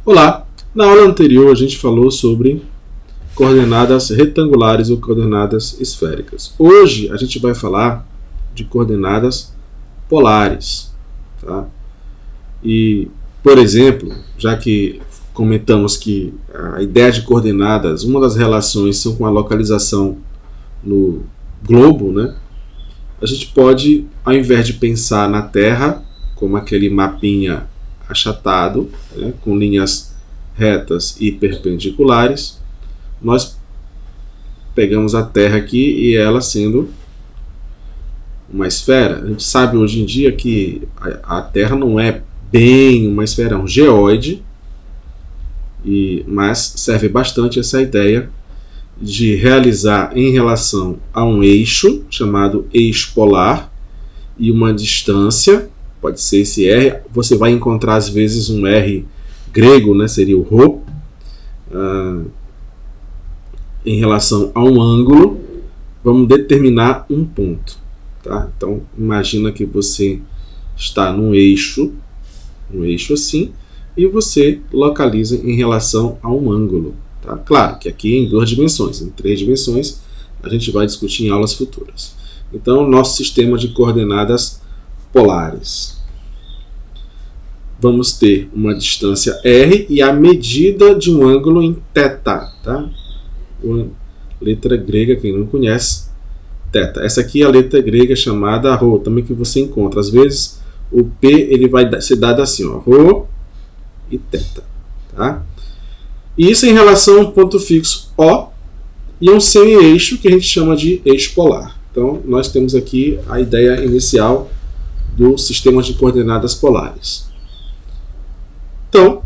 Olá! Na aula anterior a gente falou sobre coordenadas retangulares ou coordenadas esféricas. Hoje a gente vai falar de coordenadas polares. Tá? E, por exemplo, já que comentamos que a ideia de coordenadas, uma das relações são com a localização no globo, né? A gente pode, ao invés de pensar na Terra como aquele mapinha achatado, né, com linhas retas e perpendiculares, nós pegamos a Terra aqui e ela sendo uma esfera. A gente sabe hoje em dia que a Terra não é bem uma esfera, é um geóide, mas serve bastante essa ideia de realizar em relação a um eixo, chamado eixo polar, e uma distância, pode ser esse R, você vai encontrar às vezes um R grego, né, seria o Rho, em relação a um ângulo, vamos determinar um ponto. Tá? Então, imagina que você está num eixo assim, e você localiza em relação a um ângulo. Tá? Claro que aqui em 2 dimensões, em 3 dimensões, a gente vai discutir em aulas futuras. Então, nosso sistema de coordenadas polares. Vamos ter uma distância R e a medida de um ângulo em θ. Tá? Uma letra grega, quem não conhece, θ. Essa aqui é a letra grega chamada Rho, também que você encontra. Às vezes, o P ele vai ser dado assim, ó, Rho e θ. Tá? E isso em relação a um ponto fixo O e a um semi-eixo que a gente chama de eixo polar. Então, nós temos aqui a ideia inicial do sistema de coordenadas polares. Então,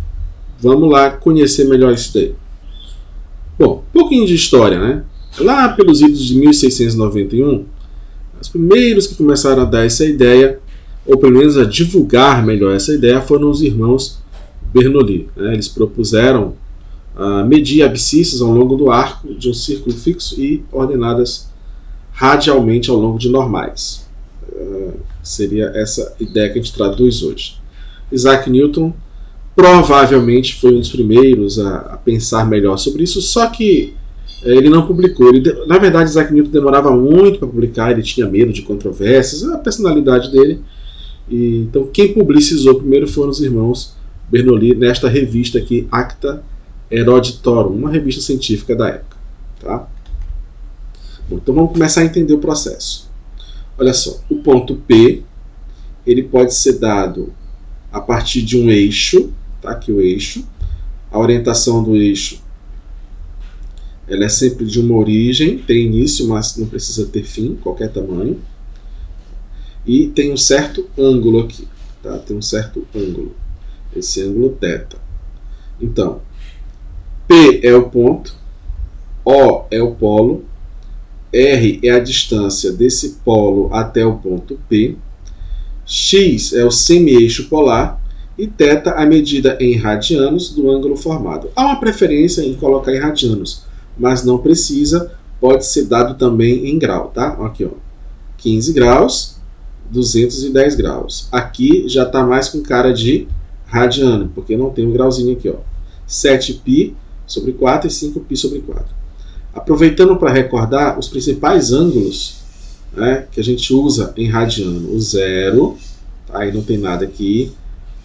vamos lá conhecer melhor isso daí. Bom, um pouquinho de história, né? Lá pelos idos de 1691, os primeiros que começaram a dar essa ideia, ou pelo menos a divulgar melhor essa ideia, foram os irmãos Bernoulli. Né? Eles propuseram medir abscissas ao longo do arco de um círculo fixo e ordenadas radialmente ao longo de normais. Seria essa ideia que a gente traduz hoje. Isaac Newton provavelmente foi um dos primeiros a pensar melhor sobre isso, só que ele não publicou. Na verdade, Isaac Newton demorava muito para publicar, ele tinha medo de controvérsias, a personalidade dele. Então, quem publicizou primeiro foram os irmãos Bernoulli nesta revista aqui, Acta Eruditorum, uma revista científica da época. Tá? Bom, então vamos começar a entender o processo. Olha só, o ponto P ele pode ser dado a partir de um eixo, tá? Aqui o eixo. A orientação do eixo ela é sempre de uma origem, tem início, mas não precisa ter fim, qualquer tamanho. E tem um certo ângulo aqui. Tá? Tem um certo ângulo. Esse ângulo θ. Então, P é o ponto, O é o polo, R é a distância desse polo até o ponto P, X é o semi-eixo polar e θ a medida em radianos do ângulo formado. Há uma preferência em colocar em radianos, mas não precisa, pode ser dado também em grau. Tá? Aqui, ó, 15 graus, 210 graus. Aqui já está mais com cara de radiano, porque não tem um grauzinho aqui. Ó. 7π sobre 4 e 5π sobre 4. Aproveitando para recordar os principais ângulos, né, que a gente usa em radiano. O 0, tá, aí não tem nada aqui.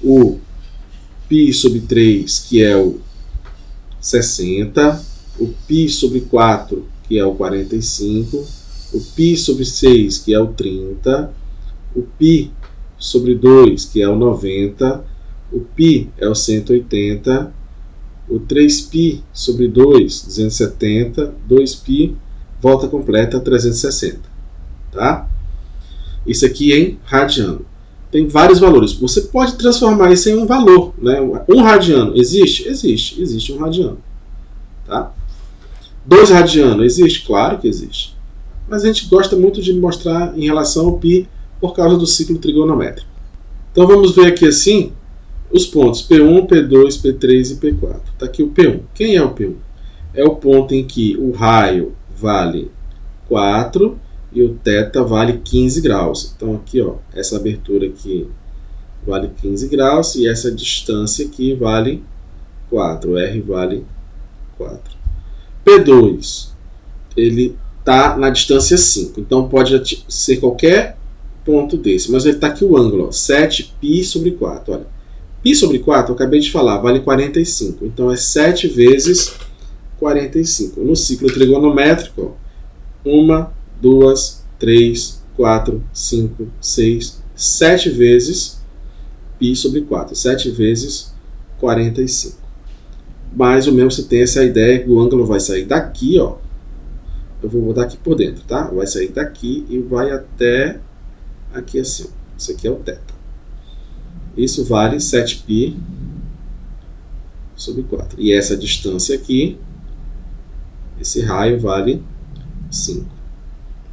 O π sobre 3, que é o 60. O π sobre 4, que é o 45. O π sobre 6, que é o 30. O π sobre 2, que é o 90. O π é o 180. O 3π sobre 2, 270, 2π, volta completa, 360. Tá? Isso aqui é em radiano. Tem vários valores. Você pode transformar isso em um valor. Né? Um radiano existe? Existe. Existe um radiano. Tá? 2 radiano existe? Claro que existe. Mas a gente gosta muito de mostrar em relação ao π por causa do ciclo trigonométrico. Então vamos ver aqui assim os pontos P1, P2, P3 e P4. Está aqui o P1. Quem é o P1? É o ponto em que o raio vale 4 e o θ vale 15 graus. Então aqui, ó, essa abertura aqui vale 15 graus e essa distância aqui vale 4. R vale 4. P2, ele está na distância 5. Então pode ser qualquer ponto desse. Mas ele está aqui o ângulo, ó, 7π sobre 4. Olha, π sobre 4, eu acabei de falar, vale 45. Então é 7 vezes 45. No ciclo trigonométrico, 1, 2, 3, 4, 5, 6, 7 vezes π sobre 4. 7 vezes 45. Mais ou menos você tem essa ideia que o ângulo vai sair daqui, ó. Eu vou botar aqui por dentro, tá? Vai sair daqui e vai até aqui assim. Isso aqui é o θ. Isso vale 7π sobre 4. E essa distância aqui, esse raio vale 5.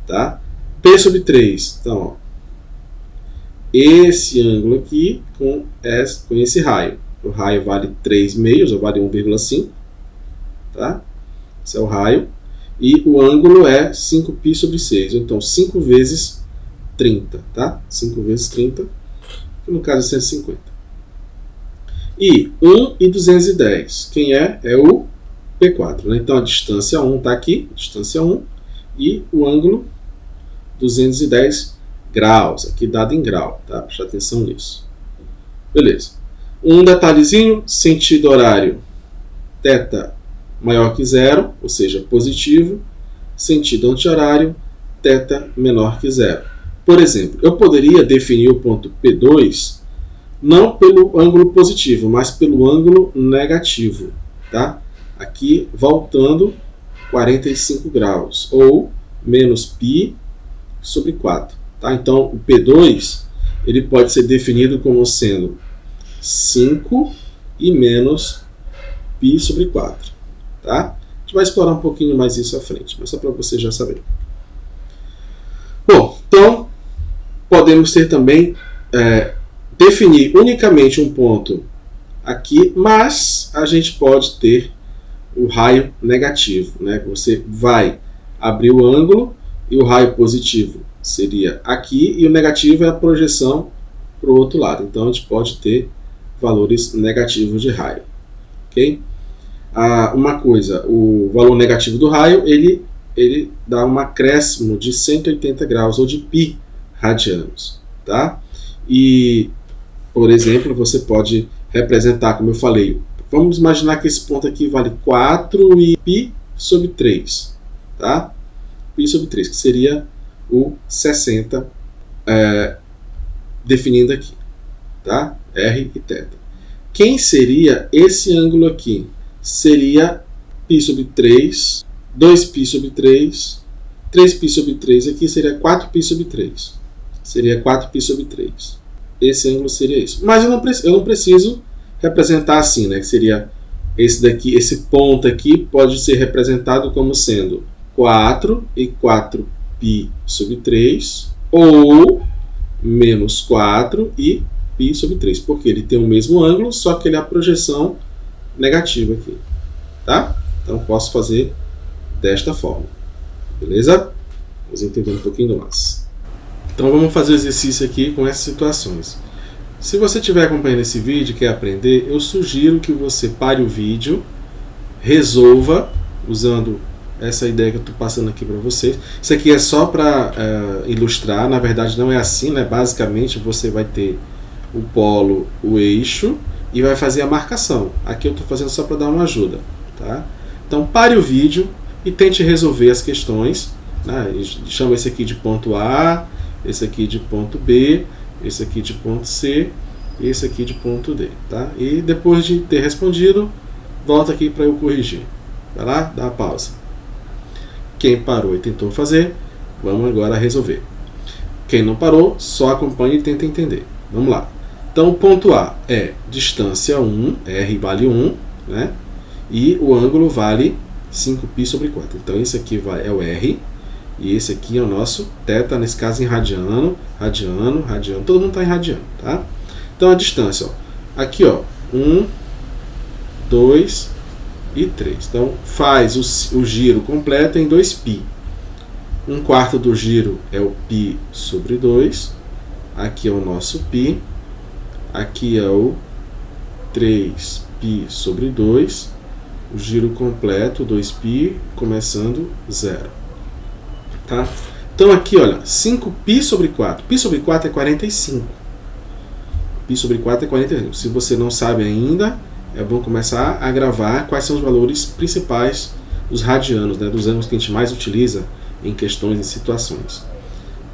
Tá? P sobre 3. Então, ó, esse ângulo aqui com esse raio. O raio vale 3 meios, ou vale 1,5. Tá? Esse é o raio. E o ângulo é 5π sobre 6. Então, 5 vezes 30. Tá? 5 vezes 30, que no caso é 150. E 1 e 210. Quem é? É o P4. Né? Então, a distância 1 está aqui. Distância 1. E o ângulo 210 graus. Aqui dado em grau. Tá? Presta atenção nisso. Beleza. Um detalhezinho. Sentido horário. θ maior que zero, ou seja, positivo. Sentido anti-horário. θ menor que zero. Por exemplo, eu poderia definir o ponto P2 não pelo ângulo positivo, mas pelo ângulo negativo. Tá? Aqui, voltando 45 graus, ou menos π sobre 4. Tá? Então, o P2 ele pode ser definido como sendo 5 e menos π sobre 4. Tá? A gente vai explorar um pouquinho mais isso à frente, mas só para você já saber. Bom, então, podemos ter também, definir unicamente um ponto aqui, mas a gente pode ter o raio negativo. Né? Você vai abrir o ângulo e o raio positivo seria aqui e o negativo é a projeção para o outro lado. Então, a gente pode ter valores negativos de raio. Ok? Uma coisa, o valor negativo do raio, ele dá um acréscimo de 180 graus, ou de π radianos. Tá? E, por exemplo, você pode representar, como eu falei, vamos imaginar que esse ponto aqui vale 4 e π sobre 3. Tá? Π sobre 3, que seria o 60, definindo aqui. Tá? R e θ. Quem seria esse ângulo aqui? Seria π sobre 3, 2π sobre 3, 3π sobre 3, aqui seria 4π sobre 3. Seria 4π sobre 3. Esse ângulo seria isso. Mas eu não preciso representar assim, né? Que seria esse daqui, esse ponto aqui pode ser representado como sendo 4 e 4π sobre 3, ou menos 4 e π sobre 3, porque ele tem o mesmo ângulo, só que ele é a projeção negativa aqui. Tá? Então, posso fazer desta forma. Beleza? Vamos entender um pouquinho mais. Então, vamos fazer o exercício aqui com essas situações. Se você estiver acompanhando esse vídeo e quer aprender, eu sugiro que você pare o vídeo, resolva, usando essa ideia que eu estou passando aqui para vocês. Isso aqui é só para ilustrar, na verdade não é assim, né? Basicamente você vai ter o polo, o eixo, e vai fazer a marcação. Aqui eu estou fazendo só para dar uma ajuda. Tá? Então pare o vídeo e tente resolver as questões. Né? Chama esse aqui de ponto A, esse aqui de ponto B, esse aqui de ponto C, e esse aqui de ponto D. Tá? E depois de ter respondido, volta aqui para eu corrigir. Vai lá, dá a pausa. Quem parou e tentou fazer, vamos agora resolver. Quem não parou, só acompanha e tenta entender. Vamos lá. Então, o ponto A é distância 1, R vale 1, né? E o ângulo vale 5π sobre 4. Então, esse aqui é o R, e esse aqui é o nosso θ, nesse caso em radiano, radiano, radiano. Todo mundo está em radiano, tá? Então, a distância, ó, aqui, ó, 1, 2 e 3. Então, faz o giro completo em 2π. 1/4 do giro é o π sobre 2. Aqui é o nosso π. Aqui é o 3 π sobre 2, o giro completo, 2π, começando 0. Tá? Então aqui, olha, 5π sobre 4. Π sobre 4 é 45. Π sobre 4 é 45. Se você não sabe ainda, é bom começar a gravar quais são os valores principais dos radianos, né, dos ângulos que a gente mais utiliza em questões, em situações.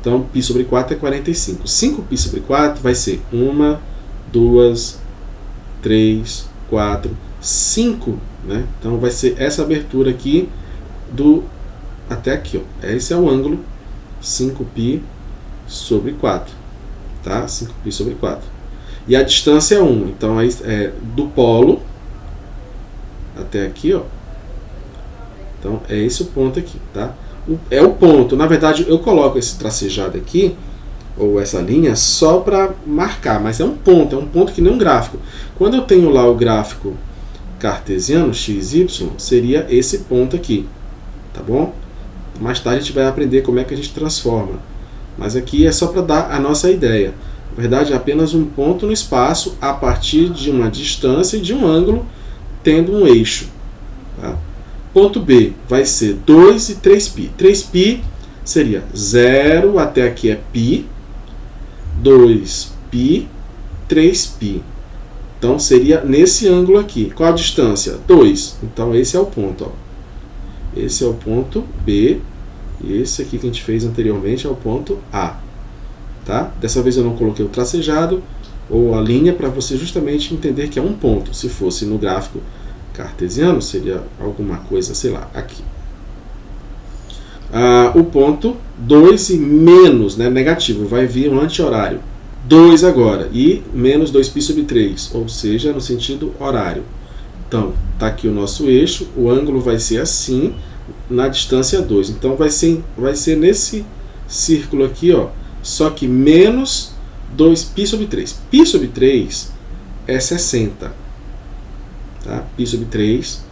Então, π sobre 4 é 45. 5π sobre 4 vai ser 1, 2, 3, 4, 5. Né? Então, vai ser essa abertura aqui até aqui. Ó. Esse é o ângulo 5π sobre 4. Tá? 5π sobre 4. E a distância é 1. Então, é do polo até aqui. Ó. Então, é esse o ponto aqui. Tá? É o ponto. Na verdade, eu coloco esse tracejado aqui, ou essa linha, só para marcar. Mas é um ponto que nem um gráfico. Quando eu tenho lá o gráfico cartesiano, x, y, seria esse ponto aqui. Tá bom? Mais tarde a gente vai aprender como é que a gente transforma. Mas aqui é só para dar a nossa ideia. Na verdade, é apenas um ponto no espaço a partir de uma distância e de um ângulo, tendo um eixo. Tá? Ponto B vai ser 2 e 3π. 3π seria 0 até aqui é π, 2π, 3π. Então, seria nesse ângulo aqui. Qual a distância? 2. Então, esse é o ponto. Ó. Esse é o ponto B. E esse aqui que a gente fez anteriormente é o ponto A. Tá? Dessa vez eu não coloquei o tracejado ou a linha para você justamente entender que é um ponto. Se fosse no gráfico cartesiano, seria alguma coisa, sei lá, aqui. O ponto 2 e menos, né, negativo, vai vir um anti-horário. 2 agora, e menos 2π sobre 3, ou seja, no sentido horário. Então, está aqui o nosso eixo, o ângulo vai ser assim, na distância 2. Então, vai ser nesse círculo aqui, ó, só que menos 2π sobre 3. Π sobre 3 é 60. Tá? Π sobre 3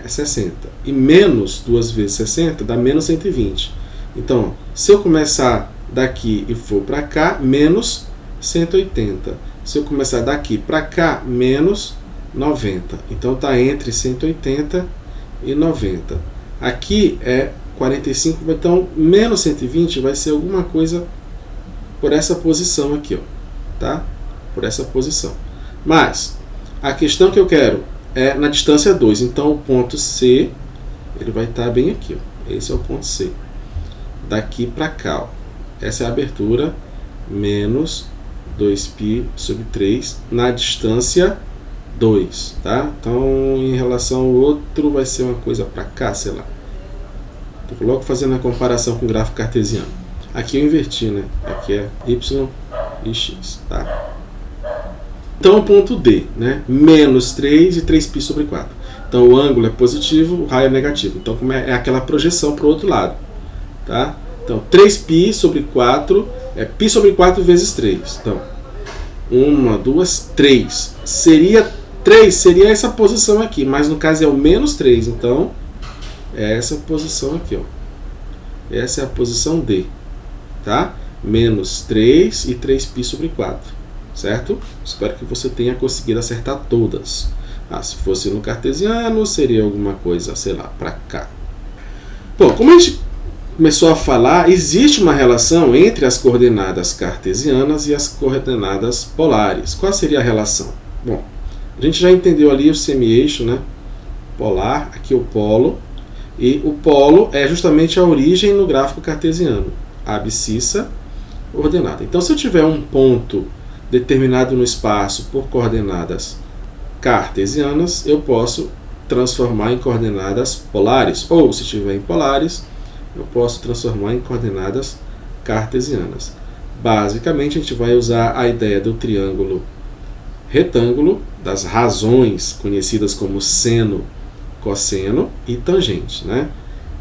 é 60. E menos 2 vezes 60 dá menos 120. Então, se eu começar daqui e for para cá, menos 180. Se eu começar daqui para cá, menos 90. Então, está entre 180 e 90. Aqui é 45, então menos 120 vai ser alguma coisa por essa posição aqui. Ó, tá? Por essa posição. Mas, a questão que eu quero é na distância 2. Então, o ponto C, ele vai estar bem aqui. Ó. Esse é o ponto C. Daqui para cá. Ó. Essa é a abertura, menos 2π sobre 3 na distância 2, tá? Então, em relação ao outro, vai ser uma coisa para cá, sei lá. Estou logo fazendo a comparação com o gráfico cartesiano. Aqui eu inverti, né? Aqui é y e x, tá? Então, o ponto D, né? Menos 3 e 3π sobre 4. Então, o ângulo é positivo, o raio é negativo. Então, como é aquela projeção para o outro lado, tá? Então, 3π sobre 4 é π sobre 4 vezes 3. Então, 1, 2, 3. Seria 3, seria essa posição aqui, mas no caso é o menos 3. Então, é essa posição aqui. Ó. Essa é a posição D. Tá? Menos 3 e 3π sobre 4. Certo? Espero que você tenha conseguido acertar todas. Se fosse no cartesiano, seria alguma coisa, sei lá, para cá. Bom, como a gente começou a falar, existe uma relação entre as coordenadas cartesianas e as coordenadas polares. Qual seria a relação? Bom, a gente já entendeu ali o semi-eixo, né? Polar, aqui o polo. E o polo é justamente a origem no gráfico cartesiano. Abscissa, ordenada. Então, se eu tiver um ponto determinado no espaço por coordenadas cartesianas, eu posso transformar em coordenadas polares. Ou, se tiver em polares, eu posso transformar em coordenadas cartesianas. Basicamente, a gente vai usar a ideia do triângulo retângulo, das razões conhecidas como seno, cosseno e tangente. Né?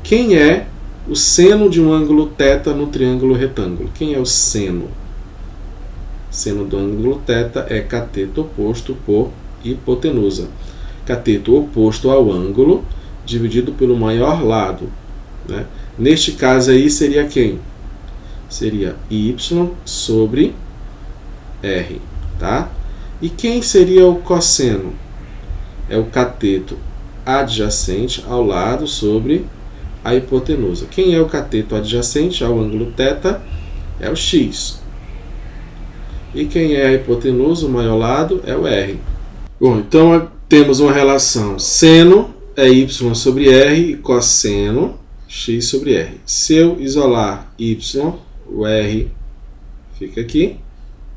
Quem é o seno de um ângulo θ no triângulo retângulo? Quem é o seno? Seno do ângulo θ é cateto oposto por hipotenusa. Cateto oposto ao ângulo dividido pelo maior lado. Né? Neste caso aí seria quem? Seria y sobre r. Tá? E quem seria o cosseno? é o cateto adjacente ao lado sobre a hipotenusa. Quem é o cateto adjacente ao ângulo θ? É o x. E quem é a hipotenusa, o maior lado, é o r. Bom, então temos uma relação seno é y sobre r e cosseno x sobre r. Se eu isolar y, o r fica aqui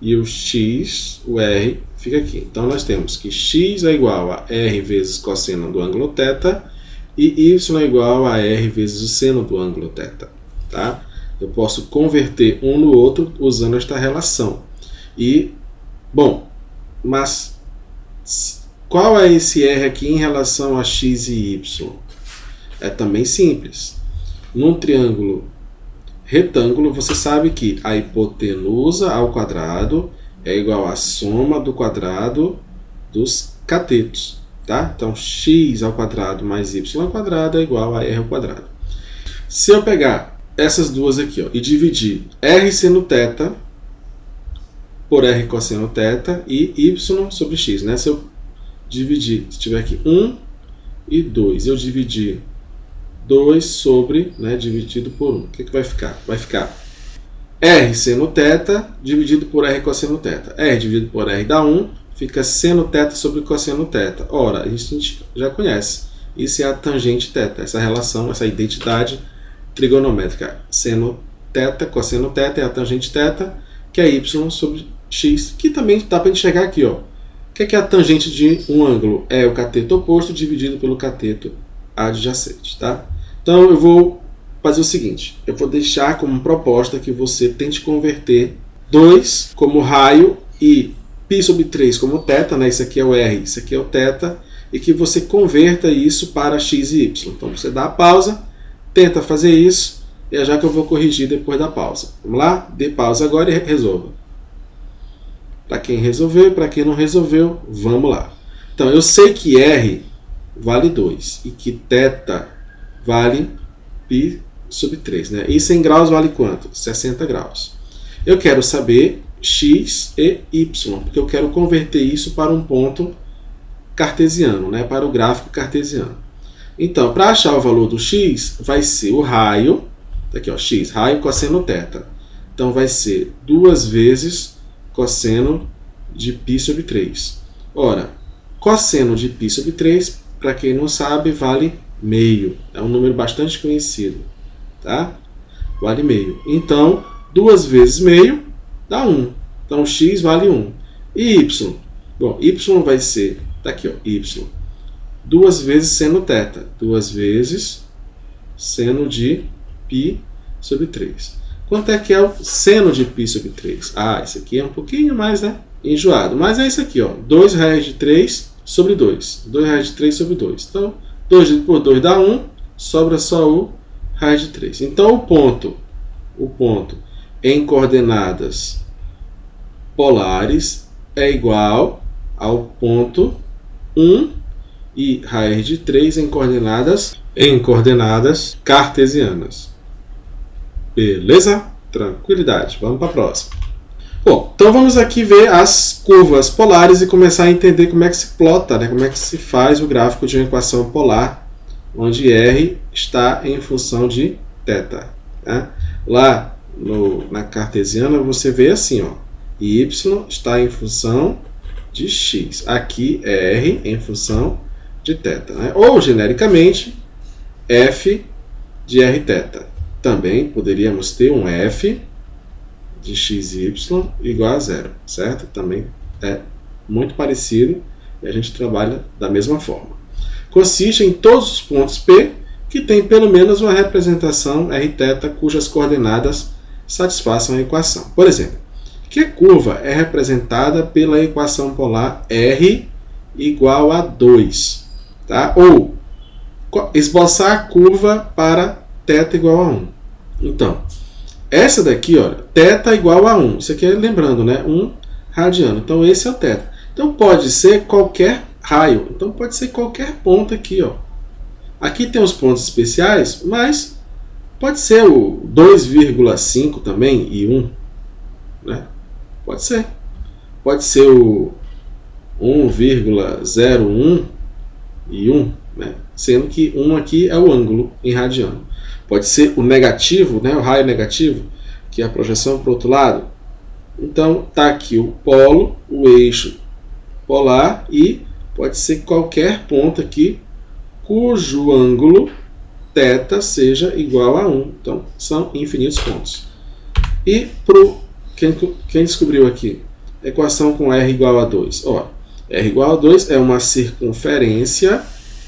e o x, o r, fica aqui. Então nós temos que x é igual a r vezes cosseno do ângulo θ e y é igual a r vezes o seno do ângulo θ. Tá? Eu posso converter um no outro usando esta relação. E, bom, mas qual é esse r aqui em relação a x e y? É também simples. Num triângulo retângulo, você sabe que a hipotenusa ao quadrado é igual à soma do quadrado dos catetos. Tá? Então, x ao quadrado mais y ao quadrado é igual a r ao quadrado. Se eu pegar essas duas aqui, ó, e dividir r seno θ por r cosseno θ e y sobre x, né? Se eu dividir, se tiver aqui 1 e 2, eu dividir 2 sobre, né, dividido por 1, o que vai ficar? Vai ficar r seno θ dividido por r cosseno θ. R dividido por r dá 1, fica seno θ sobre cosseno θ. Ora, isso a gente já conhece. Isso é a tangente θ, essa relação, essa identidade trigonométrica. Seno θ, cosseno θ é a tangente θ, que é y sobre x, que também dá para enxergar aqui, ó. O que é a tangente de um ângulo? É o cateto oposto dividido pelo cateto adjacente, tá? Então eu vou fazer o seguinte, eu vou deixar como proposta que você tente converter 2 como raio e π sobre 3 como θ, né? Isso aqui é o r, isso aqui é o θ, e que você converta isso para x e y. Então você dá a pausa, tenta fazer isso, e é já que eu vou corrigir depois da pausa. Vamos lá? Dê pausa agora e resolva. Para quem resolveu, para quem não resolveu, vamos lá. Então, eu sei que r vale 2 e que θ vale π sobre 3. Né? Isso em graus vale quanto? 60 graus. Eu quero saber x e y, porque eu quero converter isso para um ponto cartesiano, né? Para o gráfico cartesiano. Então, para achar o valor do x, vai ser o raio, aqui ó, x, raio cosseno θ. Então, vai ser 2 vezes cosseno de π sobre 3. Ora, cosseno de π sobre 3, para quem não sabe, vale meio. É um número bastante conhecido. Tá? Vale meio. Então, 2 vezes meio dá 1. Então, x vale 1. E y? Bom, y vai ser, tá aqui, ó, y. 2 vezes seno θ. 2 vezes seno de π sobre 3. Quanto é que é o seno de π sobre 3? Ah, isso aqui é um pouquinho mais, né, enjoado. Mas é isso aqui, ó, 2 raiz de 3 sobre 2. 2 raiz de 3 sobre 2. Então, 2 dividido por 2 dá 1, sobra só o raiz de 3. Então, o ponto em coordenadas polares é igual ao ponto 1 e raiz de 3 em coordenadas cartesianas. Beleza? Tranquilidade. Vamos para a próxima. Bom, então vamos aqui ver as curvas polares e começar a entender como é que se plota, né? Como é que se faz o gráfico de uma equação polar, onde R está em função de θ. Tá? Lá na cartesiana você vê assim, ó, y está em função de x. Aqui R em função de θ. Né? Ou, genericamente, f de rθ. Também poderíamos ter um f de xy igual a 0, certo? Também é muito parecido e a gente trabalha da mesma forma. Consiste em todos os pontos P que tem pelo menos uma representação rθ cujas coordenadas satisfaçam a equação. Por exemplo, que curva é representada pela equação polar R igual a 2? Tá? Ou esboçar a curva para θ igual a 1. Então, essa daqui, olha, θ igual a 1. Isso aqui é, lembrando, né, 1 radiano. Então, esse é o θ. Então, pode ser qualquer raio. Então, pode ser qualquer ponto aqui, ó. Aqui tem os pontos especiais, mas pode ser o 2,5 também e 1. Né? Pode ser. Pode ser o 1,01 e 1, né? Sendo que 1 aqui é o ângulo em radiano. Pode ser o negativo, né? O raio negativo, que é a projeção para o outro lado. Então, está aqui o polo, o eixo polar e pode ser qualquer ponto aqui cujo ângulo θ seja igual a 1. Então, são infinitos pontos. E quem descobriu aqui? Equação com R igual a 2. Ó, R igual a 2 é uma circunferência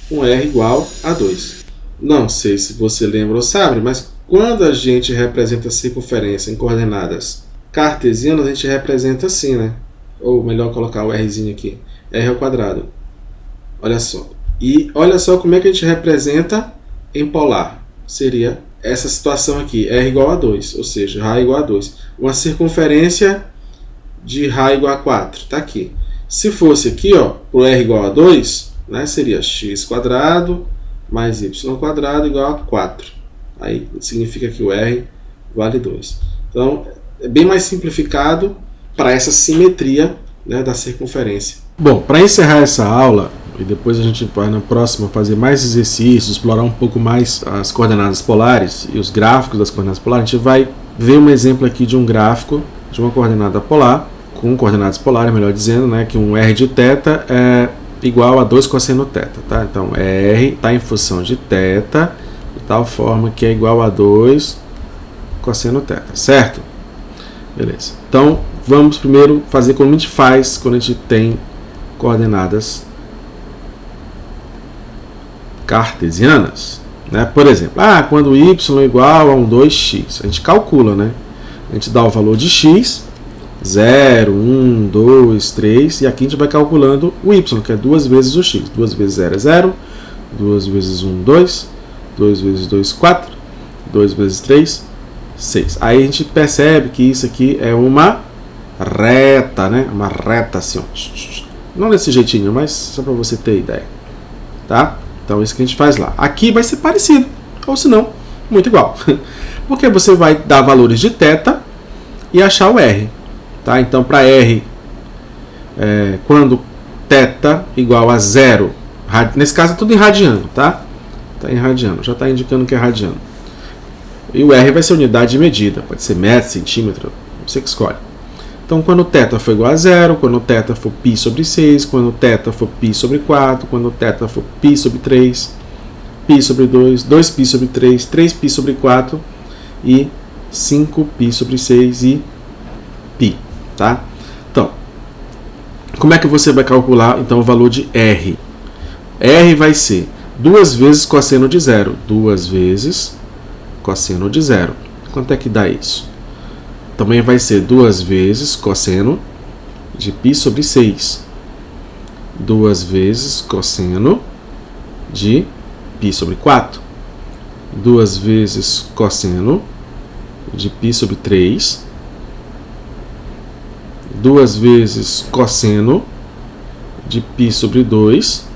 com R igual a 2. Não sei se você lembra ou sabe, mas quando a gente representa a circunferência em coordenadas cartesianas, a gente representa assim, né? Ou melhor, colocar o Rzinho aqui. R ao quadrado. Olha só. E olha só como é que a gente representa em polar. Seria essa situação aqui, R igual a 2, ou seja, ρ igual a 2. Uma circunferência de ρ igual a 4. Está aqui. Se fosse aqui, ó, para o R igual a 2, né, seria x quadrado mais y quadrado igual a 4. Aí significa que o R vale 2. Então, é bem mais simplificado para essa simetria, né, da circunferência. Bom, para encerrar essa aula, e depois a gente vai na próxima fazer mais exercícios, explorar um pouco mais as coordenadas polares e os gráficos das coordenadas polares, a gente vai ver um exemplo aqui de um gráfico de uma coordenada polar, com coordenadas polares, melhor dizendo, né, que um R de θ é igual a 2 cosseno θ. Tá? Então, R está em função de θ, de tal forma que é igual a 2 cosseno θ, certo? Beleza. Então, vamos primeiro fazer como a gente faz quando a gente tem coordenadas cartesianas, né? Por exemplo, quando y é igual a 2x, a gente calcula, né? A gente dá o valor de x, 0, 1, 2, 3, e aqui a gente vai calculando o y, que é 2 vezes o x. 2 vezes 0 é 0, 2 vezes 1, 2, 2 vezes 2, 4, 2 vezes 3, 6. Aí a gente percebe que isso aqui é uma reta, né? Uma reta assim, ó. Não desse jeitinho, mas só para você ter ideia, tá? Então, isso que a gente faz lá. Aqui vai ser parecido, ou se não, muito igual. Porque você vai dar valores de θ e achar o R. Tá? Então, para R, quando θ igual a 0, nesse caso é tudo em radiano, tá? Tá em radiano, já está indicando que é radiano. E o R vai ser unidade de medida, pode ser metro, centímetro, você que escolhe. Então, quando θ for igual a 0, quando θ for π sobre 6, quando θ for π sobre 4, quando θ for π sobre 3, π sobre 2, 2π sobre 3, 3π sobre 4 e 5π sobre 6 e π, tá? Então, como é que você vai calcular então o valor de R? R vai ser 2 vezes cosseno de 0, 2 vezes cosseno de 0. Quanto é que dá isso? Também vai ser 2 vezes cosseno de π sobre 6. 2 vezes cosseno de π sobre 4. 2 vezes cosseno de π sobre 3. 2 vezes cosseno de π sobre 2.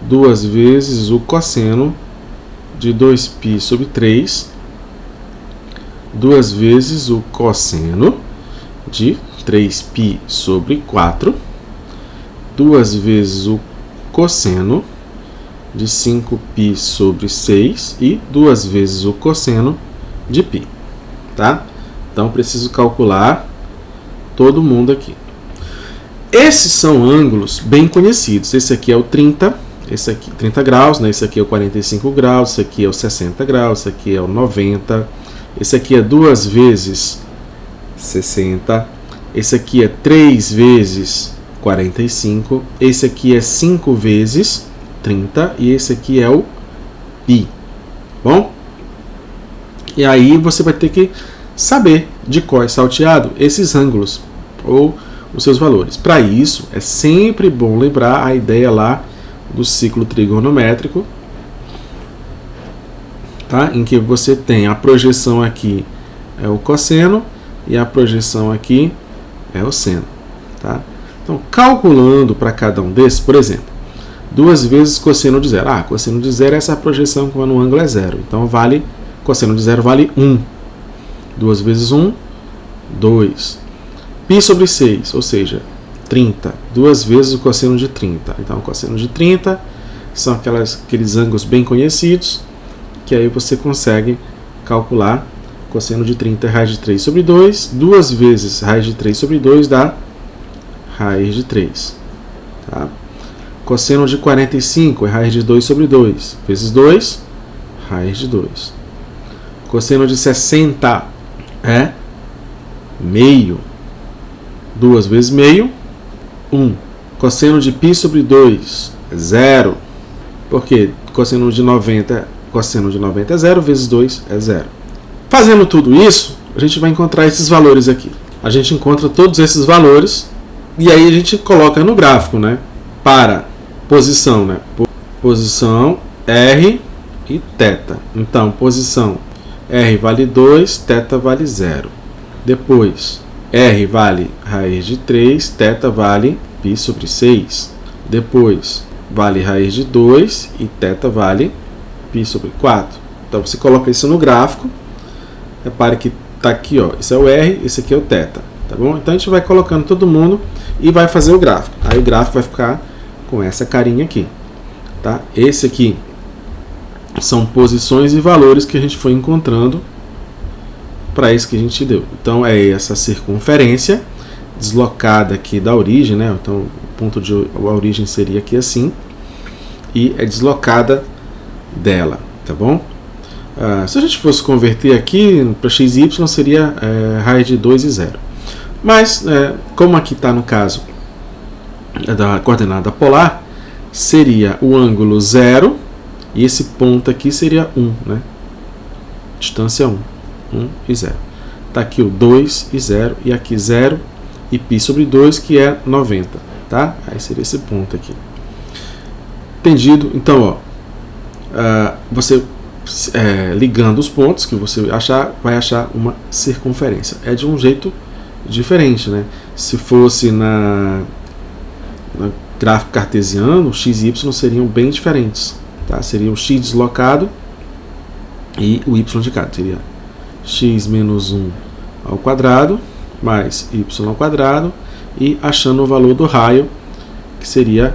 2 vezes o cosseno de 2π sobre 3. 2 vezes o cosseno de 3π sobre 4, 2 vezes o cosseno de 5π sobre 6 e 2 vezes o cosseno de π. Tá? Então, preciso calcular todo mundo aqui. Esses são ângulos bem conhecidos. Esse aqui é o 30, esse aqui 30 graus, né? Esse aqui é o 45 graus, esse aqui é o 60 graus, esse aqui é o 90. Esse aqui é 2 vezes 60. Esse aqui é 3 vezes 45. Esse aqui é 5 vezes 30. E esse aqui é o π. Bom? E aí você vai ter que saber de cor e salteado esses ângulos ou os seus valores. Para isso, é sempre bom lembrar a ideia lá do ciclo trigonométrico, tá? Em que você tem a projeção aqui é o cosseno e a projeção aqui é o seno, tá? Então, calculando para cada um desses, por exemplo, 2 vezes cosseno de 0. Cosseno de 0 é essa projeção quando o ângulo é 0. Então, vale, cosseno de 0 vale 1. 2 vezes 1, 2. Π sobre 6, ou seja, 30. 2 vezes o cosseno de 30. Então, cosseno de 30 são aqueles ângulos bem conhecidos, que aí você consegue calcular. Cosseno de 30 é raiz de 3 sobre 2, 2 vezes raiz de 3 sobre 2 dá raiz de 3. Tá? Cosseno de 45 é raiz de 2 sobre 2, vezes 2, raiz de 2. Cosseno de 60 é meio, 2 vezes meio, 1. Cosseno de π sobre 2 é 0, porque cosseno de 90 é 0, vezes 2 é 0. Fazendo tudo isso, a gente vai encontrar esses valores aqui. A gente encontra todos esses valores e aí a gente coloca no gráfico, né? Para posição, né? Posição R e θ. Então, posição R vale 2, θ vale 0. Depois, R vale raiz de 3, θ vale π sobre 6. Depois, vale raiz de 2 e θ vale π sobre 4. Então, você coloca isso no gráfico. Repare que está aqui, ó, esse é o R, esse aqui é o θ, tá bom? Então a gente vai colocando todo mundo e vai fazer o gráfico. Aí o gráfico vai ficar com essa carinha aqui, tá? Esse aqui são posições e valores que a gente foi encontrando para isso que a gente deu. Então é essa circunferência deslocada aqui da origem, né? Então o ponto de origem seria aqui assim e é deslocada dela, tá bom? Se a gente fosse converter aqui para x e y, seria raiz de 2 e 0. Mas, como aqui está no caso da coordenada polar, seria o ângulo 0 e esse ponto aqui seria 1, né? Distância 1, 1 e 0. Está aqui o 2 e 0 e aqui 0 e π sobre 2, que é 90, tá? Aí seria esse ponto aqui. Entendido? Então, ó, você ligando os pontos que você achar, vai achar uma circunferência. É de um jeito diferente, né? Se fosse na gráfico cartesiano, x e y seriam bem diferentes, tá? Seria o x deslocado e o y indicado. Seria x menos 1 ao quadrado mais y ao quadrado e achando o valor do raio, que seria,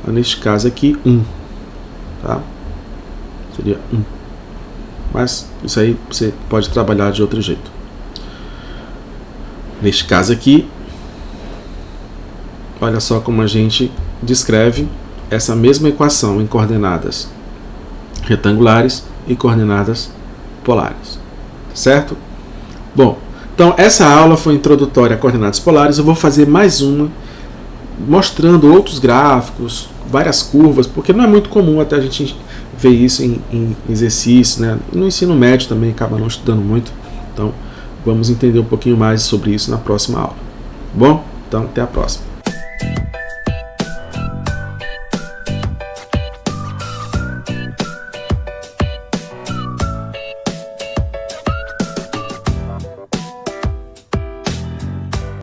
neste caso aqui, 1, tá? Seria 1. Mas isso aí você pode trabalhar de outro jeito. Neste caso aqui, olha só como a gente descreve essa mesma equação em coordenadas retangulares e coordenadas polares. Certo? Bom, então essa aula foi introdutória a coordenadas polares. Eu vou fazer mais uma mostrando outros gráficos, várias curvas, porque não é muito comum até a gente ver isso em exercício, né? No ensino médio também acaba não estudando muito. Então, vamos entender um pouquinho mais sobre isso na próxima aula. Bom? Então, até a próxima.